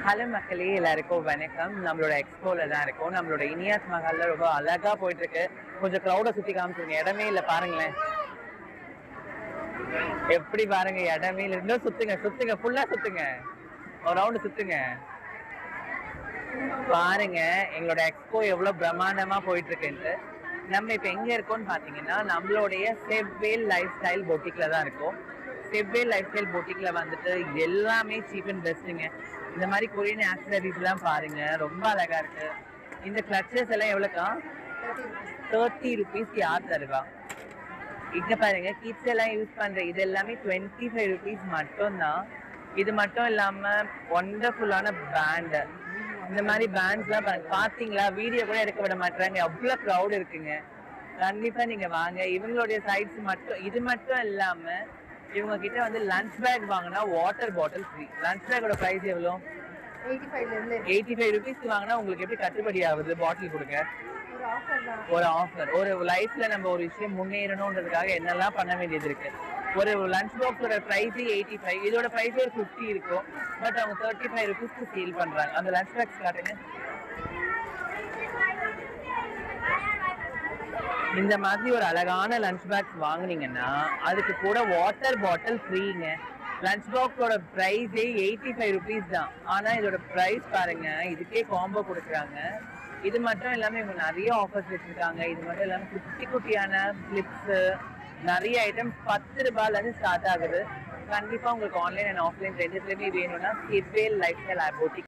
Hello மக்களே, எல்லாருக்கும் வணக்கம். நம்மளோட எக்ஸ்போல தான் இருக்கும். நம்மளோட இனியாஸ் மஹால்ல ரொம்ப அழகா போயிட்டு இருக்கு. கொஞ்சம் க்ரௌட சுத்தி காமிச்சிருங்க. இடமே இல்லை பாருங்களேன். எப்படி பாருங்க, இடமே இல்லை. இன்னும் சுத்துங்க சுத்துங்க, ஃபுல்லா சுத்துங்க, ஒரு ரவுண்டு சுத்துங்க. பாருங்க எங்களோட எக்ஸ்போ எவ்வளவு பிரம்மாண்டமா போயிட்டு இருக்குன்ட்டு. நம்ம இப்ப எங்க இருக்கோம்னு பாத்தீங்கன்னா, நம்மளுடைய செவ்வேல் லைஃப் ஸ்டைல் பொட்டிக்ல தான் இருக்கும். செவ்வேல் லைஃப் ஸ்டைல் பொட்டிக்ல வந்துட்டு எல்லாமே சீப் அண்ட் பெஸ்ட்டுங்க. இந்த மாதிரி கொரியன் ஆக்சசரிஸ் எல்லாம் பாருங்க, ரொம்ப அழகா இருக்கு. இந்த கிளச்சஸ் எல்லாம் எவ்வளோக்கா? 30 ருபீஸ்க்கு யார் தருவா? இங்க பாருங்க, கிட்ஸ் எல்லாம் யூஸ் பண்ற இது எல்லாமே 25 ருபீஸ் மட்டும் தான். இது மட்டும் இல்லாம ஒண்டர்ஃபுல்லான பேண்ட், இந்த மாதிரி பேண்ட்ஸ் எல்லாம் பாத்தீங்களா? வீடியோ கூட எடுக்க விட மாட்டாங்க, அவ்வளவு க்ரௌட் இருக்குங்க. கண்டிப்பா நீங்க வாங்க. இவங்களுடைய சைட்ஸ் மட்டும், இது மட்டும் இல்லாம இவங்க கிட்ட வந்து லஞ்ச் பேக் வாங்கினா வாட்டர் பாட்டில் ஃப்ரீ. லஞ்ச் பேக்கோட பிரைஸ் எவ்வளோ? 85 ருபீஸ்க்கு வாங்கினா உங்களுக்கு எப்படி கட்டுப்படி ஆகுது? பாட்டில் கொடுங்க. ஒரு ஆஃபர். ஒரு லைஃப்ல நம்ம ஒரு விஷயம் முன்னேறணும்ன்றதுக்காக என்னெல்லாம் பண்ண வேண்டியது இருக்கு. ஒரு லஞ்ச் பாக்ஸோட பிரைஸ் 85, இதோட பிரைஸ் ஒரு 50 இருக்கும். பட் அவங்க 35 ருபீஸ்க்கு சேல் பண்றாங்க. அந்த லஞ்ச் பேக்ஸ் காட்டுங்க. இந்த மாதிரி ஒரு அழகான லஞ்ச் பேக்ஸ் வாங்குனீங்கன்னா அதுக்கு கூட வாட்டர் பாட்டில் ஃப்ரீங்க. லஞ்ச் பாக்ஸோட பிரைஸே 85 ருபீஸ் தான். ஆனா இதோட பிரைஸ் பாருங்க, இதுக்கே காம்போ கொடுக்குறாங்க. இது மட்டும் இல்லாம இவங்க நிறைய ஆஃபர்ஸ் வச்சிருக்காங்க. இது மட்டும் இல்லாம குட்டி குட்டியான கிளிப்ஸ், நிறைய ஐட்டம்ஸ் 10 ரூபாயில இருந்து ஸ்டார்ட் ஆகுது. கண்டிப்பா உங்களுக்கு ஆன்லைன் அண்ட் ஆஃப்லைன் ரெண்டுத்துலயுமே வேணும்னா செவ்வேல் லைஃப் ஸ்டைல் பொட்டிக்